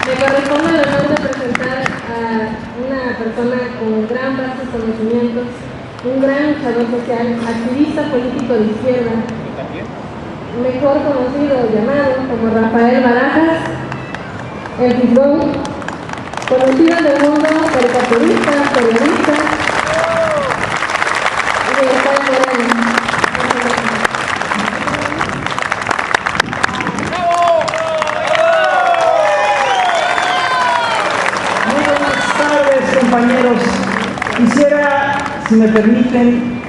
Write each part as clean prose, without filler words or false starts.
Me corresponde el honor de presentar a una persona con gran vastos conocimientos, un gran luchador social, activista político de izquierda, mejor conocido o llamado como Rafael Barajas, el Fisgón, conocido en el mundo caricaturista, periodista y director moreno. Compañeros, quisiera, si me permiten,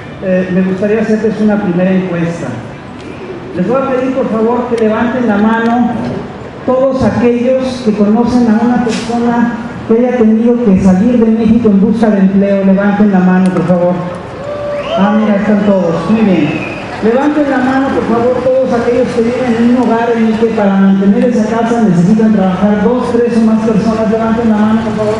me gustaría hacerles una primera encuesta. Les voy a pedir por favor que levanten la mano todos aquellos que conocen a una persona que haya tenido que salir de México en busca de empleo. Levanten la mano, por favor. Ah, mira, están todos. Muy bien. Levanten la mano, por favor, todos aquellos que viven en un hogar en el que para mantener esa casa necesitan trabajar 2, 3 o más personas. Levanten la mano, por favor.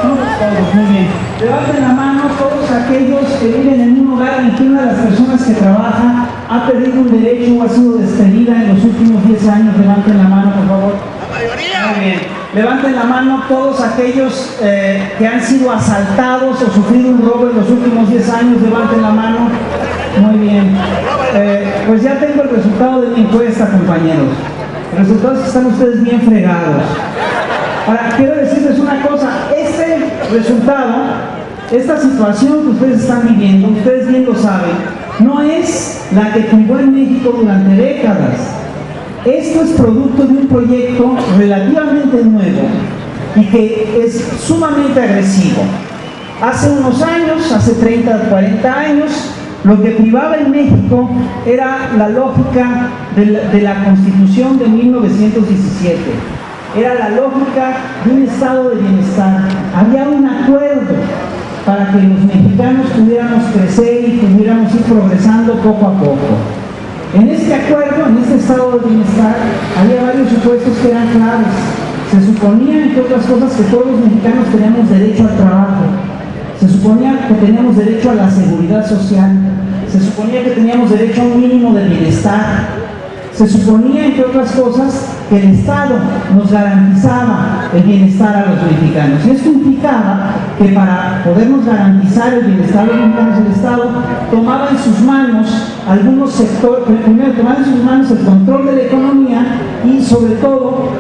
Todos, muy bien. Levanten la mano todos aquellos que viven en un hogar en que una de las personas que trabaja ha perdido un derecho o ha sido despedida en los últimos 10 años. Levanten la mano, por favor. ¡La mayoría! Muy bien. Levanten la mano todos aquellos que han sido asaltados o sufrido un robo en los últimos 10 años. Levanten la mano. Muy bien. Pues ya tengo el resultado de mi encuesta, compañeros. El resultado es que están ustedes bien fregados. Ahora, quiero decirles una cosa, este resultado, esta situación que ustedes están viviendo, ustedes bien lo saben, no es la que tumbó en México durante décadas. Esto es producto de un proyecto relativamente nuevo y que es sumamente agresivo. Hace unos años, hace 30 o 40 años, lo que privaba en México era la lógica de la Constitución de 1917. Era la lógica de un estado de bienestar. Había un acuerdo para que los mexicanos pudiéramos crecer y pudiéramos ir progresando poco a poco. En este acuerdo, en este estado de bienestar, había varios supuestos que eran claves. Se suponía, entre otras cosas, que todos los mexicanos teníamos derecho al trabajo. Se suponía que teníamos derecho a la seguridad social. Se suponía que teníamos derecho a un mínimo de bienestar. Se suponía, entre otras cosas, que el Estado nos garantizaba el bienestar a los mexicanos. Y esto implicaba que para podernos garantizar el bienestar a los mexicanos, el Estado tomaba en sus manos algunos sectores, primero tomaba en sus manos el control de la economía y sobre todo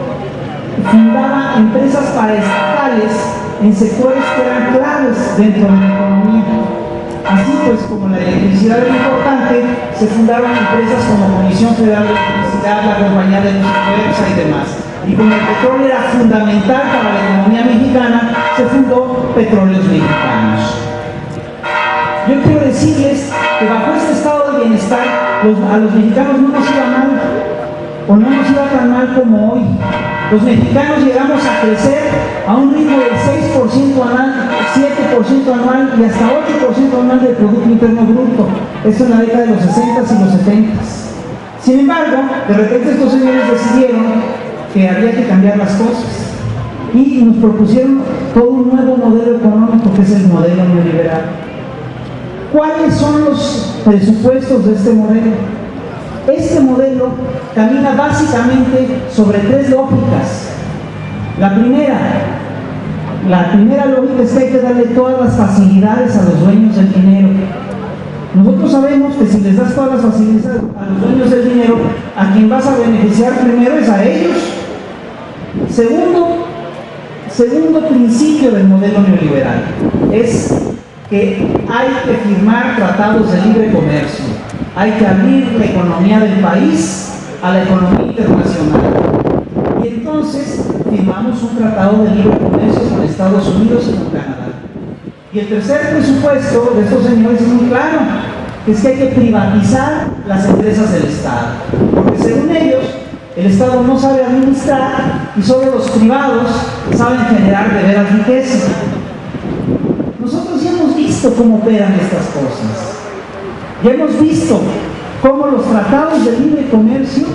fundaba empresas paraestatales en sectores que eran claves dentro de la economía. Así pues, como la electricidad era importante, se fundaron empresas como Comisión Federal de Electricidad, la Compañía de Luz y demás. Y como el petróleo era fundamental para la economía mexicana, se fundó Petróleos Mexicanos. Yo quiero decirles que bajo este estado de bienestar, a los mexicanos no nos iba mal, o no nos iba tan mal como hoy. Los mexicanos llegamos a crecer a un ritmo del 6% anual, 7% anual y hasta 8% anual del Producto Interno Bruto. Esto en la década de los 60s y los 70s. Sin embargo, de repente estos señores decidieron que había que cambiar las cosas y nos propusieron todo un nuevo modelo económico, que es el modelo neoliberal. ¿Cuáles son los presupuestos de este modelo? Este modelo camina básicamente sobre 3 lógicas. La primera lógica es que hay que darle todas las facilidades a los dueños del dinero. Nosotros sabemos que si les das todas las facilidades a los dueños del dinero, a quien vas a beneficiar primero es a ellos. Segundo principio del modelo neoliberal es que hay que firmar tratados de libre comercio. Hay que abrir la economía del país a la economía internacional. Y entonces firmamos un tratado de libre comercio con Estados Unidos y con Canadá. Y el tercer presupuesto de estos señores es muy claro, que es que hay que privatizar las empresas del Estado. Porque según ellos, el Estado no sabe administrar y solo los privados saben generar de veras riqueza. Nosotros ya hemos visto cómo operan estas cosas. Ya hemos visto cómo los tratados de libre comercio,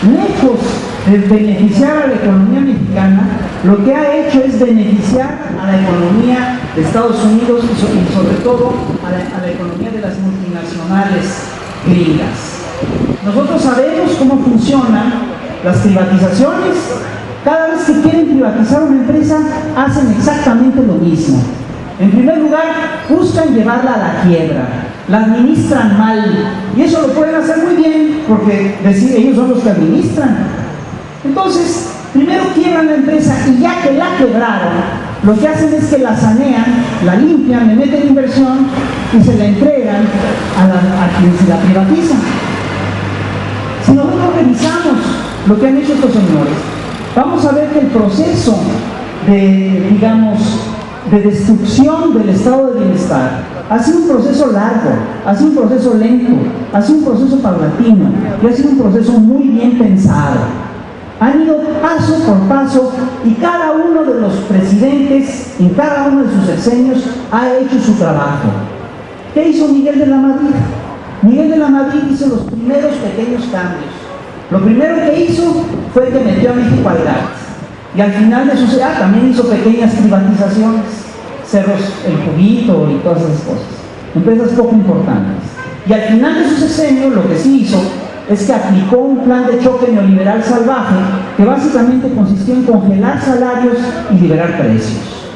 lejos de beneficiar a la economía mexicana, lo que ha hecho es beneficiar a la economía de Estados Unidos y sobre todo a la economía de las multinacionales gringas. Nosotros sabemos cómo funcionan las privatizaciones. cada vez que quieren privatizar una empresa, hacen exactamente lo mismo. En primer lugar, buscan llevarla a la quiebra, la administran mal, y eso lo pueden hacer muy bien, porque ellos son los que administran. Entonces, primero quiebran la empresa, y ya que la quebraron, lo que hacen es que la sanean, la limpian, le meten inversión y se la entregan a quien se la privatiza. Si nosotros revisamos lo que han hecho estos señores, vamos a ver que el proceso de, digamos, de destrucción del estado de bienestar ha sido un proceso largo, ha sido un proceso lento, ha sido un proceso paulatino y ha sido un proceso muy bien pensado. Han ido paso por paso y cada uno de los presidentes en cada uno de sus sexenios ha hecho su trabajo. ¿Qué hizo Miguel de la Madrid? Miguel de la Madrid hizo los primeros pequeños cambios. Lo primero que hizo fue que metió a México al GATT. Y al final de su también hizo pequeñas privatizaciones, Cerros El Juguito y todas esas cosas, empresas poco importantes. Y al final de su sexenio lo que sí hizo es que aplicó un plan de choque neoliberal salvaje que básicamente consistió en congelar salarios y liberar precios.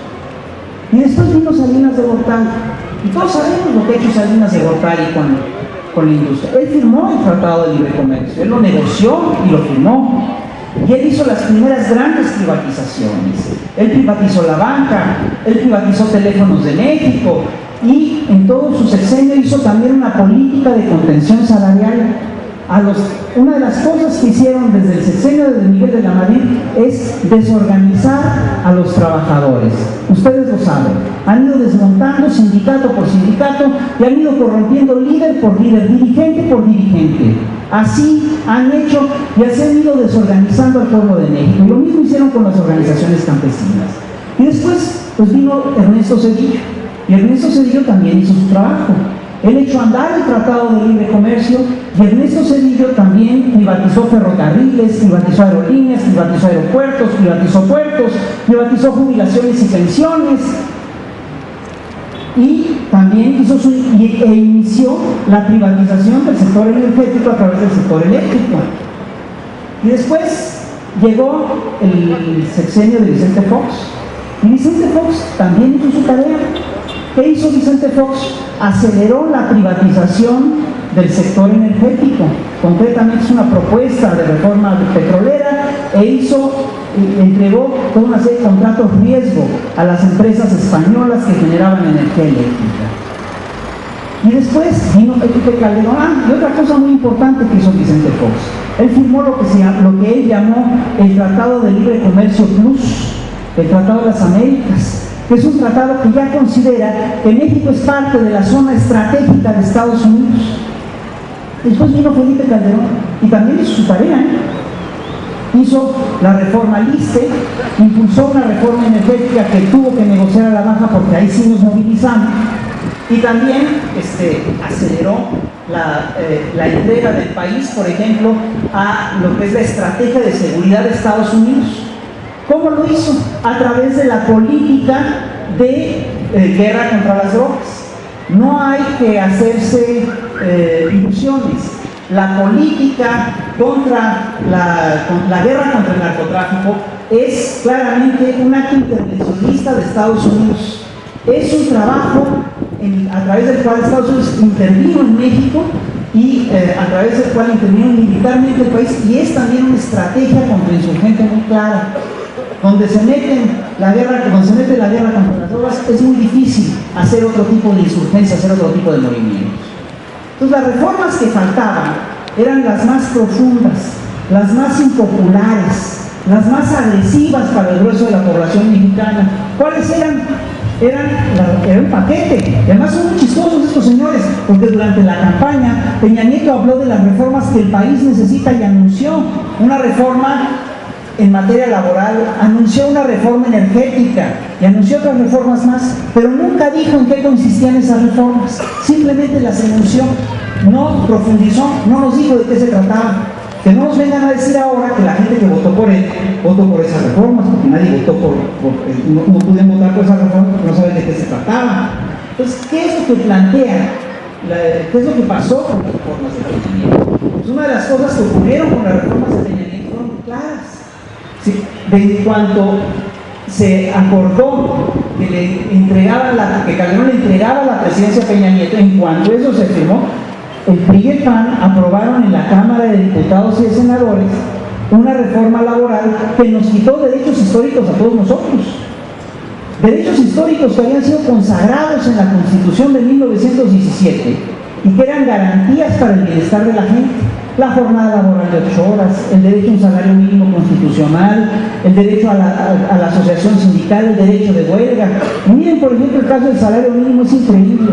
Y después vino Salinas de Gortari, y todos sabemos lo que ha hecho Salinas de Gortari con la industria. Él firmó el Tratado de Libre Comercio, él lo negoció y lo firmó. Y él hizo las primeras grandes privatizaciones. Él privatizó la banca, él privatizó Teléfonos de México y en todo su sexenio hizo también una política de contención salarial. Una de las cosas que hicieron desde el sexenio de Miguel de la Madrid es desorganizar a los trabajadores. Ustedes lo saben, han ido desmontando sindicato por sindicato y han ido corrompiendo líder por líder, dirigente por dirigente. Así han hecho y así han ido desorganizando al pueblo de México. Y lo mismo hicieron con las organizaciones campesinas. Y después pues vino Ernesto Zedillo, y Ernesto Zedillo también hizo su trabajo. Él echó a andar el Tratado de Libre Comercio y Ernesto Zedillo también privatizó ferrocarriles, privatizó aerolíneas, privatizó aeropuertos, privatizó puertos, privatizó jubilaciones y pensiones y también inició la privatización del sector energético a través del sector eléctrico. Y después llegó el sexenio de Vicente Fox y Vicente Fox también hizo su tarea. ¿Qué hizo Vicente Fox? Aceleró la privatización del sector energético. Concretamente es una propuesta de reforma petrolera entregó toda una serie de contratos riesgo a las empresas españolas que generaban energía eléctrica. Y después vino Felipe Calderón. Y otra cosa muy importante que hizo Vicente Fox, él firmó lo que él llamó el Tratado de Libre Comercio Plus, el Tratado de las Américas, que es un tratado que ya considera que México es parte de la zona estratégica de Estados Unidos. Después vino Felipe Calderón y también hizo su tarea, hizo la reforma LISTE, impulsó una reforma energética que tuvo que negociar a la baja porque ahí sí nos movilizamos, y también aceleró la entrega del país, por ejemplo, a lo que es la estrategia de seguridad de Estados Unidos. ¿Cómo lo hizo? A través de la política de guerra contra las drogas. No hay que hacerse ilusiones. La política contra la guerra contra el narcotráfico es claramente un acto intervencionista de Estados Unidos. Es un trabajo a través del cual Estados Unidos intervino en México y a través del cual intervino militarmente el país, y es también una estrategia contrainsurgente muy clara. Donde se mete la guerra contra las drogas, es muy difícil hacer otro tipo de insurgencia, hacer otro tipo de movimientos. Entonces las reformas que faltaban eran las más profundas, las más impopulares, las más agresivas para el grueso de la población mexicana. ¿Cuáles eran? Era un paquete. Y además son muy chistosos estos señores, porque durante la campaña Peña Nieto habló de las reformas que el país necesita y anunció una reforma en materia laboral, anunció una reforma energética y anunció otras reformas más, pero nunca dijo en qué consistían esas reformas. Simplemente las anunció, no profundizó, no nos dijo de qué se trataba. Que no nos vengan a decir ahora que la gente que votó por él votó por esas reformas, porque nadie votó no pudieron votar por esas reformas porque no saben de qué se trataba. Entonces, ¿qué es lo que plantea? ¿Qué es lo que pasó con las reformas de Peña Nieto? Pues una de las cosas que ocurrieron con las reformas de Peña Nieto fueron claras. ¿sí? De cuanto se acordó que Calderón le entregaba la presidencia a Peña Nieto, en cuanto eso se firmó, el PRI y el PAN aprobaron en la Cámara de Diputados y de Senadores una reforma laboral que nos quitó derechos históricos a todos nosotros. Derechos históricos que habían sido consagrados en la Constitución de 1917 y que eran garantías para el bienestar de la gente. La jornada laboral de 8 horas, el derecho a un salario mínimo constitucional, el derecho a la asociación sindical, el derecho de huelga. Y miren, por ejemplo, el caso del salario mínimo es increíble.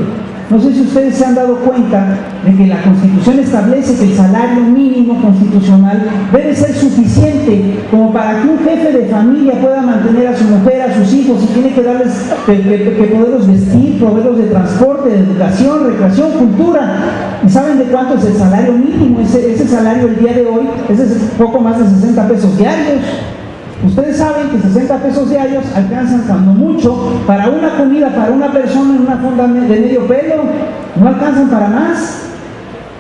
No sé si ustedes se han dado cuenta de que la Constitución establece que el salario mínimo constitucional debe ser suficiente como para que un jefe de familia pueda mantener a su mujer, a sus hijos, y tiene que darles, que poderlos vestir, proveerlos de transporte, de educación, recreación, cultura. ¿Y saben de cuánto es el salario mínimo? Ese salario el día de hoy es poco más de 60 pesos diarios. Ustedes saben que 60 pesos diarios alcanzan cuando mucho para una comida para una persona en una fonda de medio pelo, no alcanzan para más.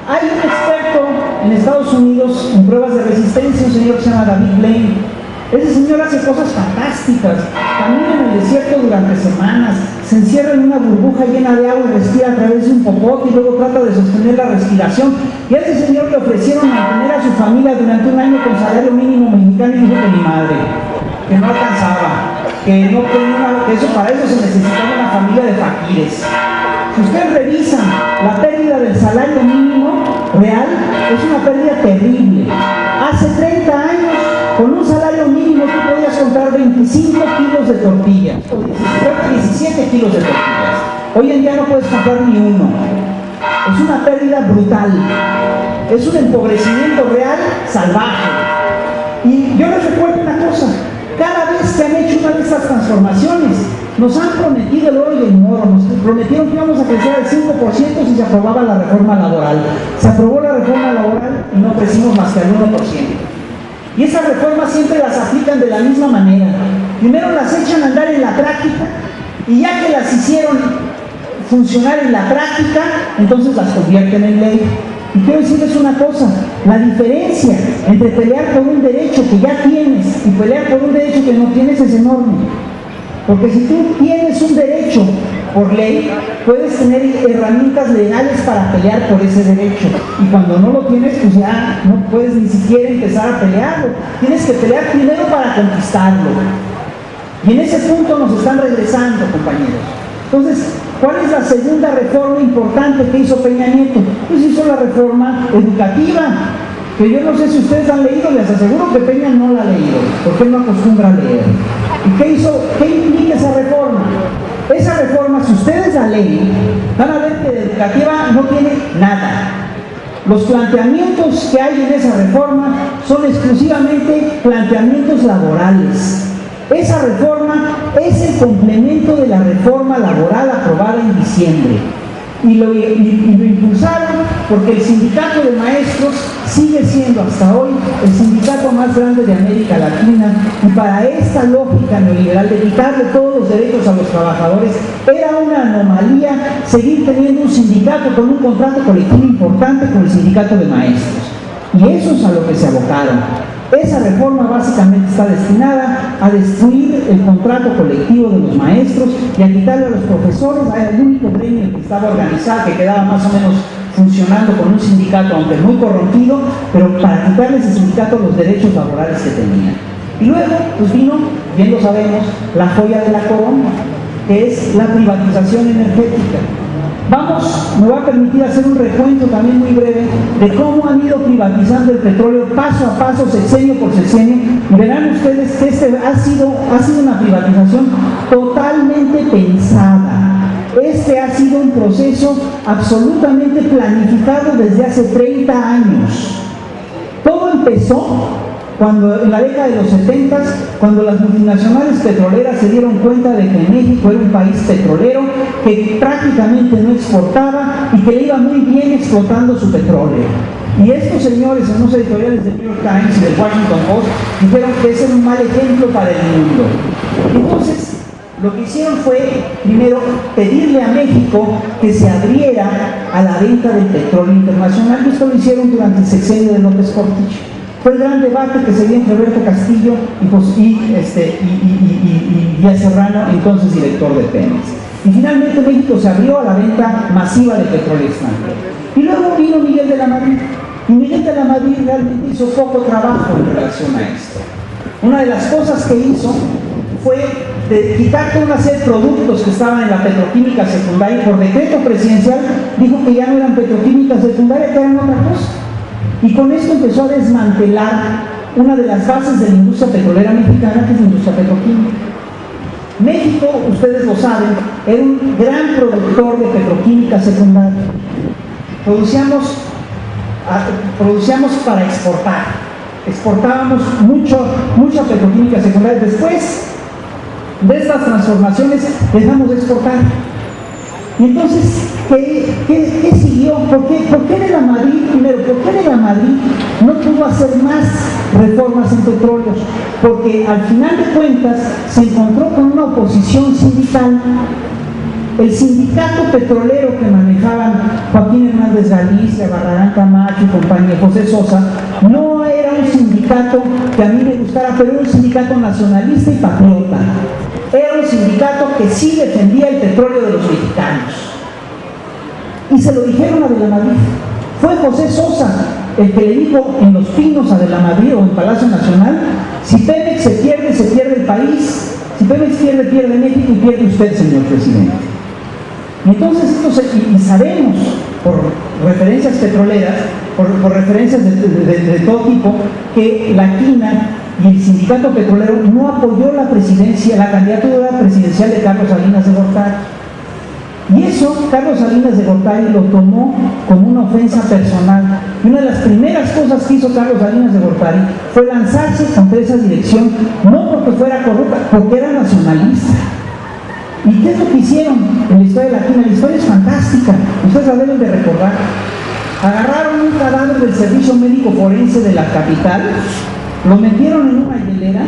Hay un experto en Estados Unidos en pruebas de resistencia, un señor que se llama David Blaine. Ese señor hace cosas fantásticas, camina en el desierto durante semanas, se encierra en una burbuja llena de agua y respira a través de un popote y luego trata de sostener la respiración. Y a ese señor le ofrecieron mantener a su familia durante un año con salario mínimo mexicano y dijo que mi madre, que no alcanzaba, que eso para eso se necesitaba una familia de faquires. Si ustedes revisan la pérdida del salario mínimo real, es una pérdida terrible. Hace 30 años, con un salario mínimo tú podías comprar 25 kilos de tortillas, o 17 kilos de tortillas. Hoy en día no puedes comprar ni uno. Es una pérdida brutal. Es un empobrecimiento real salvaje. Y yo les recuerdo una cosa: cada vez que han hecho una de estas transformaciones, nos han prometido el oro y el moro, nos prometieron que íbamos a crecer al 5% si se aprobaba la reforma laboral. Se aprobó la reforma laboral y no crecimos más que al 1%. Y esas reformas siempre las aplican de la misma manera. Primero las echan a andar en la práctica y ya que las hicieron funcionar en la práctica, entonces las convierten en ley. Y quiero decirles una cosa: la diferencia entre pelear por un derecho que ya tienes y pelear por un derecho que no tienes es enorme. Porque si tú tienes un derecho por ley, puedes tener herramientas legales para pelear por ese derecho. Y cuando no lo tienes, pues ya no puedes ni siquiera empezar a pelearlo. Tienes que pelear primero para conquistarlo. Y en ese punto nos están regresando, compañeros. Entonces, ¿cuál es la segunda reforma importante que hizo Peña Nieto? Pues hizo la reforma educativa, que yo no sé si ustedes han leído, les aseguro que Peña no la ha leído, porque él no acostumbra a leer. ¿Y qué hizo? ¿Qué implica esa reforma? Esa reforma, si ustedes la leen, van a ver que de educativa no tiene nada. Los planteamientos que hay en esa reforma son exclusivamente planteamientos laborales. Esa reforma es el complemento de la reforma laboral aprobada en diciembre. Y lo impulsaron porque el sindicato de maestros sigue siendo hasta hoy el sindicato más grande de América Latina, y para esta lógica neoliberal de quitarle todos los derechos a los trabajadores era una anomalía seguir teniendo un sindicato con un contrato colectivo importante con el sindicato de maestros. Y eso es a lo que se abocaron. Esa reforma básicamente está destinada a destruir el contrato colectivo de los maestros y a quitarle a los profesores el único gremio que estaba organizado, que quedaba más o menos funcionando con un sindicato, aunque muy corrompido, pero para quitarle a ese sindicato los derechos laborales que tenía. Y luego, pues vino, bien lo sabemos, la joya de la corona, que es la privatización energética. Me voy a permitir hacer un recuento también muy breve de cómo han ido privatizando el petróleo paso a paso, sexenio por sexenio, y verán ustedes que ha sido una privatización totalmente pensada. Este ha sido un proceso absolutamente planificado desde hace 30 años. Todo empezó cuando en la década de los 70, cuando las multinacionales petroleras se dieron cuenta de que México era un país petrolero que prácticamente no exportaba y que le iba muy bien explotando su petróleo. Y estos señores en unos editoriales del New York Times y del Washington Post dijeron que ese era un mal ejemplo para el mundo. Entonces, lo que hicieron fue, primero, pedirle a México que se abriera a la venta del petróleo internacional, y esto lo hicieron durante el sexenio de López Portillo. Fue el gran debate que se dio entre Roberto Castillo y Díaz Serrano, entonces director de Pemex. Y finalmente México se abrió a la venta masiva de petróleo extranjero. Y luego vino Miguel de la Madrid. Y Miguel de la Madrid realmente hizo poco trabajo en relación a esto. Una de las cosas que hizo fue de quitar toda una serie de productos que estaban en la petroquímica secundaria y por decreto presidencial dijo que ya no eran petroquímica secundaria, que eran otra cosa. Y con esto empezó a desmantelar una de las bases de la industria petrolera mexicana, que es la industria petroquímica. México, ustedes lo saben, era un gran productor de petroquímica secundaria. Producíamos para exportar. Exportábamos mucha petroquímica secundaria. Después de estas transformaciones dejamos de exportar. Y entonces, ¿qué siguió? ¿Por qué de la Madrid, primero, por qué de la Madrid no pudo hacer más reformas en petróleos? Porque al final de cuentas se encontró con una oposición sindical. El sindicato petrolero que manejaban Joaquín Hernández Galicia, Barragán Camacho y compañía, José Sosa, no era un sindicato que a mí me gustara, pero era un sindicato nacionalista y patriota. Era un sindicato que sí defendía el petróleo de los mexicanos. Y se lo dijeron a De la Madrid. Fue José Sosa el que le dijo en Los Pinos a De la Madrid o en Palacio Nacional: si Pemex se pierde el país. Si Pemex pierde México y pierde usted, señor presidente. Y entonces y sabemos por referencias petroleras, por referencias de todo tipo, que la quina y el sindicato petrolero no apoyó la candidatura presidencial de Carlos Salinas de Gortari. Y eso Carlos Salinas de Gortari lo tomó como una ofensa personal. Y una de las primeras cosas que hizo Carlos Salinas de Gortari fue lanzarse contra esa dirección, no porque fuera corrupta, porque era nacionalista. ¿Y qué es lo que hicieron en la historia de la quina? La historia es fantástica, ustedes la deben de recordar. Agarraron un cadáver del Servicio Médico Forense de la capital, lo metieron en una hielera,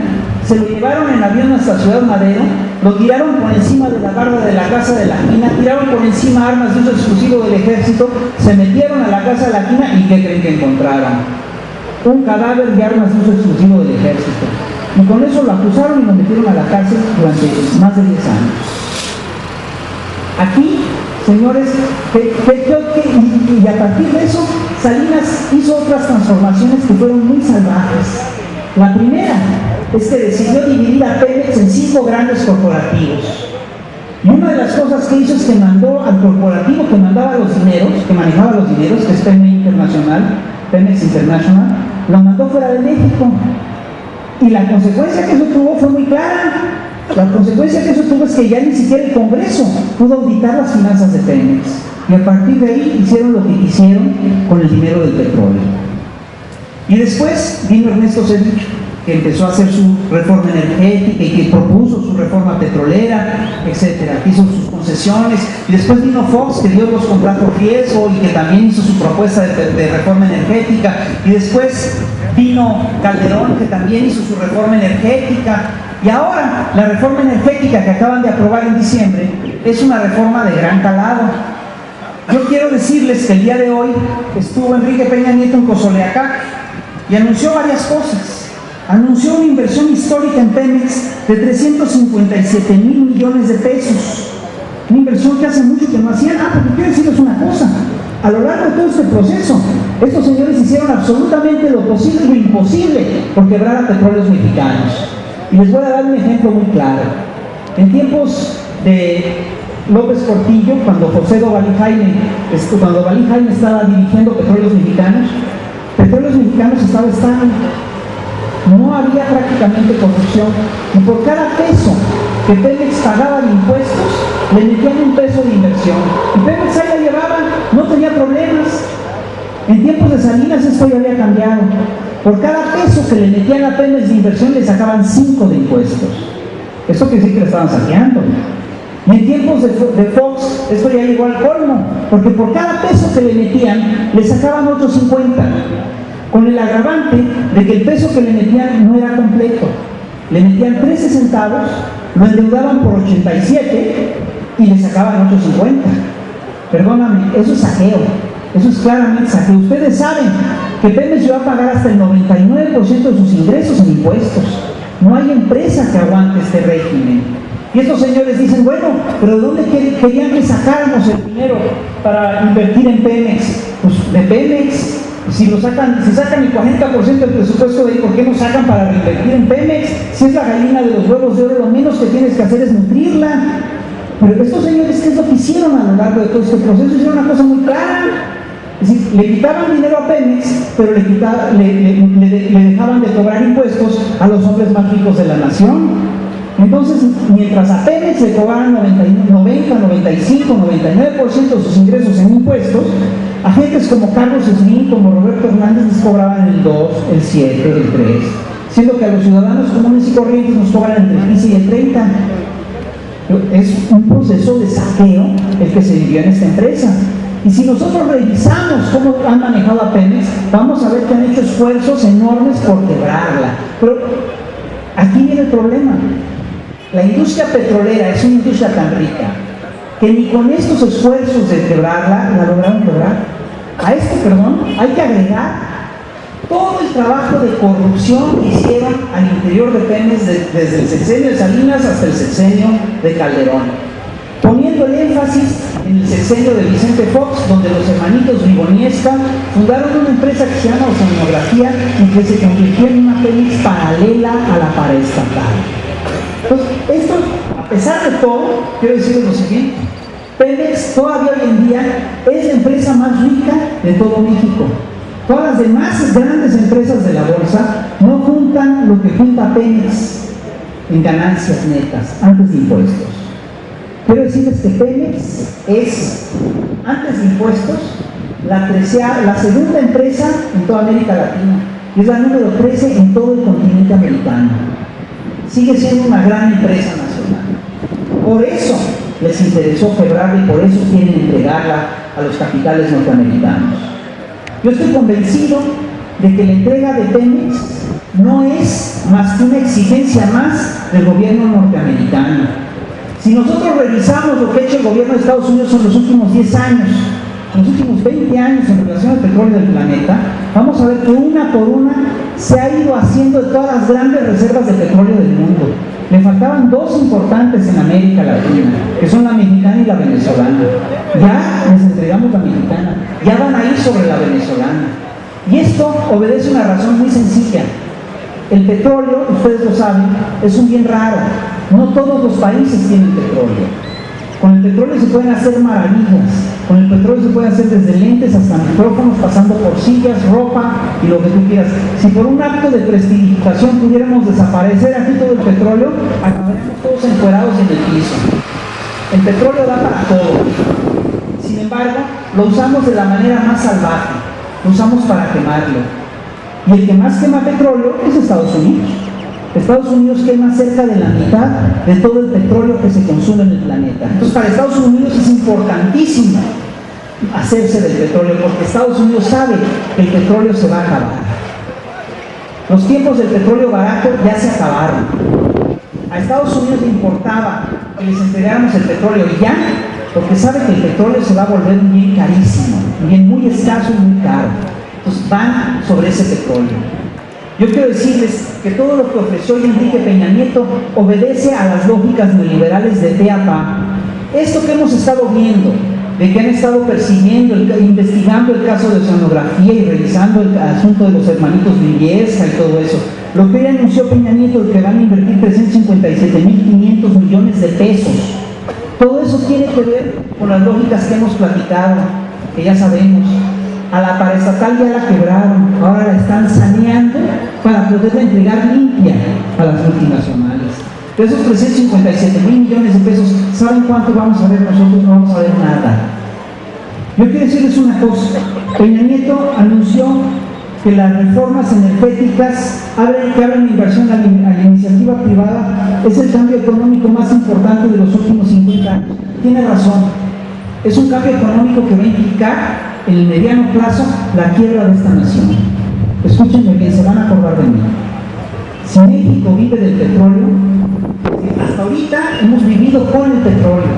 se lo llevaron en avión hasta Ciudad Madero, lo tiraron por encima de la barda de la casa de la quina, tiraron por encima armas de uso exclusivo del ejército, se metieron a la casa de la quina y ¿qué creen que encontraron? Un cadáver de armas de uso exclusivo del ejército. Y con eso lo acusaron y lo metieron a la cárcel durante más de 10 años. Aquí, señores, y a partir de eso, Salinas hizo otras transformaciones que fueron muy salvajes. La primera es que decidió dividir a Pemex en 5 grandes corporativos. Y una de las cosas que hizo es que mandó al corporativo que mandaba los dineros, que manejaba los dineros, que es Pemex International, lo mandó fuera de México. Y la consecuencia que eso tuvo fue muy clara. La consecuencia que eso tuvo es que ya ni siquiera el Congreso pudo auditar las finanzas de Pemex. Y a partir de ahí hicieron lo que quisieron con el dinero del petróleo. Y después vino Ernesto Zedillo, que empezó a hacer su reforma energética y que propuso su reforma petrolera, etcétera, que hizo sus concesiones. Y después vino Fox, que dio los contratos riesgo y que también hizo su propuesta de reforma energética. Y después vino Calderón, que también hizo su reforma energética. Y ahora la reforma energética que acaban de aprobar en diciembre es una reforma de gran calado. Yo quiero decirles que el día de hoy estuvo Enrique Peña Nieto en Cozoleacac y anunció varias cosas. Anunció una inversión histórica en Pemex de 357,000 millones de pesos. Una inversión que hace mucho que no hacían. Porque quiero decirles una cosa: a lo largo de todo este proceso, estos señores hicieron absolutamente lo posible y lo imposible por quebrar a Petróleos Mexicanos. Y les voy a dar un ejemplo muy claro. En tiempos de López Portillo, cuando Valí Jaime estaba dirigiendo Petróleos Mexicanos estaba estable. No había prácticamente corrupción. Y por cada peso que Pemex pagaba de impuestos, le metían $1 de inversión. Y Pemex ahí la llevaba, no tenía problemas. En tiempos de Salinas esto ya había cambiado. Por cada peso que le metían a Pemex de inversión, le sacaban 5 de impuestos. Eso quiere decir que le estaban saqueando. Y en tiempos de Fox, esto ya llegó al colmo, porque por cada peso que le metían, le sacaban otros 50, con el agravante de que el peso que le metían no era completo. Le metían 13 centavos, lo endeudaban por 87 y le sacaban otros 50. Perdóname, eso es saqueo. Eso es claramente saqueo. Ustedes saben que Pemex va a pagar hasta el 99% de sus ingresos en impuestos. No hay empresa que aguante este régimen. Y estos señores dicen, bueno, pero ¿de dónde querían que sacáramos el dinero para invertir en Pemex? Pues de Pemex. Si sacan el 40% del presupuesto de ahí, ¿por qué no sacan para reinvertir en Pemex? Si es la gallina de los huevos de oro, lo menos que tienes que hacer es nutrirla. Pero estos señores, ¿qué es lo que hicieron a lo largo de todo este proceso? Hicieron una cosa muy clara. Es decir, le quitaban dinero a Pemex, pero le dejaban de cobrar impuestos a los hombres más ricos de la nación. Entonces, mientras a Pemex le cobraban 90, 95, 99% de sus ingresos en impuestos, a gentes como Carlos Slim, como Roberto Hernández, les cobraban el 2, el 7, el 3, siendo que a los ciudadanos comunes y corrientes nos cobran entre el 15 y el 30. Es un proceso de saqueo el que se vivió en esta empresa. Y si nosotros revisamos cómo han manejado a Pemex, vamos a ver que han hecho esfuerzos enormes por quebrarla. Pero aquí viene el problema. La industria petrolera es una industria tan rica que ni con estos esfuerzos de quebrarla la lograron quebrar. A esto, hay que agregar todo el trabajo de corrupción que hicieron al interior de Pemex desde el sexenio de Salinas hasta el sexenio de Calderón, poniendo el énfasis en el sexenio de Vicente Fox, donde los hermanitos Riboniesca fundaron una empresa que se llama Oceanografía y que se convirtió en una Pemex paralela a la paraestatal. Entonces, esto, a pesar de todo, quiero decirles lo siguiente: Pemex todavía hoy en día es la empresa más rica de todo México. Todas las demás grandes empresas de la bolsa no juntan lo que junta Pemex en ganancias netas antes de impuestos. Quiero decirles que Pemex es, antes de impuestos, la segunda empresa en toda América Latina y es la número 13 en todo el continente americano. Sigue siendo una gran empresa nacional. Por eso les interesó quebrarla y por eso quieren entregarla a los capitales norteamericanos. Yo estoy convencido de que la entrega de Pemex no es más que una exigencia más del gobierno norteamericano. Si nosotros revisamos lo que ha hecho el gobierno de Estados Unidos en los últimos 10 años, en los últimos 20 años en relación al petróleo del planeta, vamos a ver que una por una se ha ido haciendo de todas las grandes reservas de petróleo del mundo. Le faltaban dos importantes en América Latina, que son la mexicana y la venezolana. Ya les entregamos la mexicana, ya van a ir sobre la venezolana. Y esto obedece a una razón muy sencilla. El petróleo, ustedes lo saben, es un bien raro. No todos los países tienen petróleo. Con el petróleo se pueden hacer maravillas. Con el petróleo se puede hacer desde lentes hasta micrófonos, pasando por sillas, ropa y lo que tú quieras. Si por un acto de prestidigitación pudiéramos desaparecer aquí todo el petróleo, acabaríamos todos encuerados en el piso. El petróleo da para todo. Sin embargo, lo usamos de la manera más salvaje. Lo usamos para quemarlo. Y el que más quema petróleo es Estados Unidos. Estados Unidos quema cerca de la mitad de todo el petróleo que se consume en el planeta. Entonces, para Estados Unidos es importantísimo hacerse del petróleo, porque Estados Unidos sabe que el petróleo se va a acabar. Los tiempos del petróleo barato ya se acabaron. A Estados Unidos le importaba que les entregáramos el petróleo y ya, porque sabe que el petróleo se va a volver un bien carísimo, un bien muy escaso y muy caro. Entonces van sobre ese petróleo. Yo quiero decirles que todo lo que ofreció hoy Enrique Peña Nieto obedece a las lógicas neoliberales de pe a pa. Esto que hemos estado viendo, de que han estado persiguiendo, investigando el caso de Oceanografía y revisando el asunto de los hermanitos Briviesca y todo eso, lo que hoy anunció Peña Nieto de que van a invertir 357.500 millones de pesos, todo eso tiene que ver con las lógicas que hemos platicado, que ya sabemos. A la paraestatal ya la quebraron, ahora la están saneando para poderla entregar limpia a las multinacionales. De esos 357.000 millones de pesos, ¿saben cuánto vamos a ver nosotros? No vamos a ver nada. Yo quiero decirles una cosa: Peña Nieto anunció que las reformas energéticas que abren la inversión a la iniciativa privada es el cambio económico más importante de los últimos 50 años. Tiene razón, es un cambio económico que va a implicar en el mediano plazo la quiebra de esta nación. Escúchenme bien, se van a acordar de mí. Si México vive del petróleo, hasta ahorita hemos vivido con el petróleo.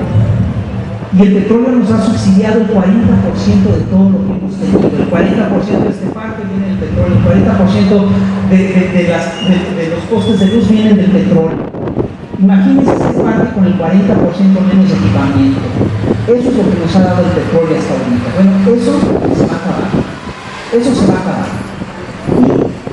y el petróleo nos ha subsidiado el 40% de todo lo que hemos tenido. El 40% de este parque viene del petróleo, el 40% de los costes de luz vienen del petróleo. Imagínense este parque con el 40% menos de equipamiento. Eso es lo que nos ha dado el petróleo hasta ahorita. Bueno, eso se va a acabar. Eso se va a acabar.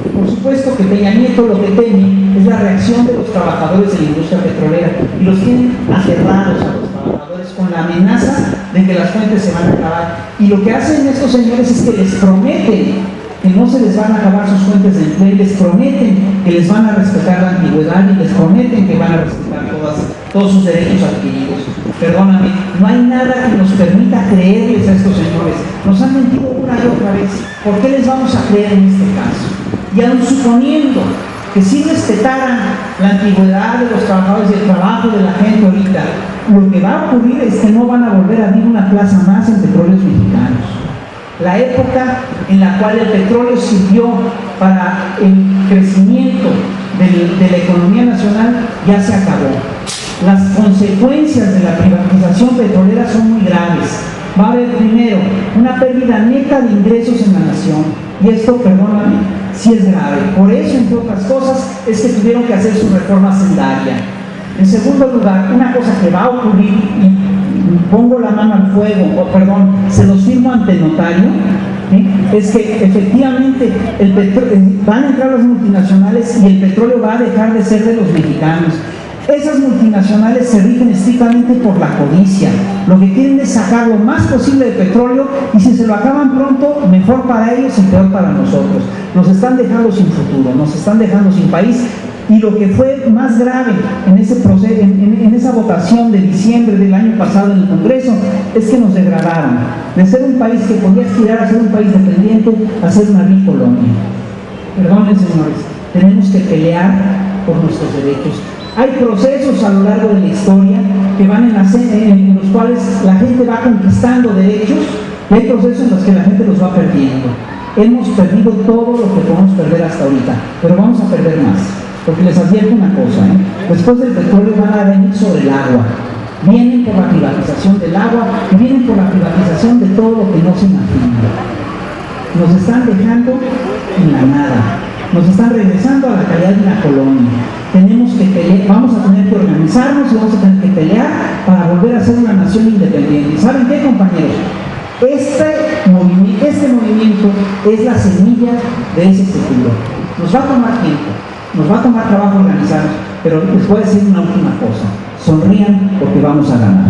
Y por supuesto que Peña Nieto lo que teme es la reacción de los trabajadores de la industria petrolera y los tienen aferrados a los trabajadores con la amenaza de que las fuentes se van a acabar. Y lo que hacen estos señores es que les prometen que no se les van a acabar sus fuentes de empleo, les prometen que les van a respetar la antigüedad y les prometen que van a respetar todos sus derechos adquiridos. Perdóname, no hay nada que nos permita creerles a estos señores. Nos han mentido una y otra vez. ¿Por qué les vamos a creer en este caso? Y aun suponiendo que sí respetaran la antigüedad de los trabajadores y el trabajo de la gente ahorita, lo que va a ocurrir es que no van a volver a abrir una plaza más en Petróleos Mexicanos. La época en la cual el petróleo sirvió para el crecimiento de la economía nacional ya se acabó. Las consecuencias de la privatización petrolera son muy graves. Va a haber primero una pérdida neta de ingresos en la nación, y esto, perdóname, sí es grave. Por eso, entre otras cosas, es que tuvieron que hacer su reforma sendaria. En segundo lugar, una cosa que va a ocurrir, y pongo la mano al fuego, se los firmo ante notario, es que efectivamente van a entrar las multinacionales y el petróleo va a dejar de ser de los mexicanos. Esas multinacionales se rigen estrictamente por la codicia. Lo que quieren es sacar lo más posible de petróleo, y si se lo acaban pronto, mejor para ellos y peor para nosotros. Nos están dejando sin futuro, nos están dejando sin país. Y lo que fue más grave en ese proceso, en esa votación de diciembre del año pasado en el Congreso, es que nos degradaron de ser un país que podía aspirar a ser un país dependiente a ser una bicolonia. Perdonen, señores, tenemos que pelear por nuestros derechos. Hay procesos a lo largo de la historia que van en los cuales la gente va conquistando derechos, y hay procesos en los que la gente los va perdiendo. Hemos perdido todo lo que podemos perder hasta ahorita, pero vamos a perder más. Porque les advierto una cosa, después del petróleo van a venir sobre el agua. Vienen por la privatización del agua y vienen por la privatización de todo lo que no se imagina. Nos están dejando en la nada. Nos están regresando a la calidad de una colonia. Tenemos que pelear, vamos a tener que organizarnos y vamos a tener que pelear para volver a ser una nación independiente. ¿Y saben qué, compañeros? Este movimiento es la semilla de ese futuro. Nos va a tomar tiempo. Nos va a tomar trabajo organizarnos, pero les voy a decir una última cosa: sonrían porque vamos a ganar.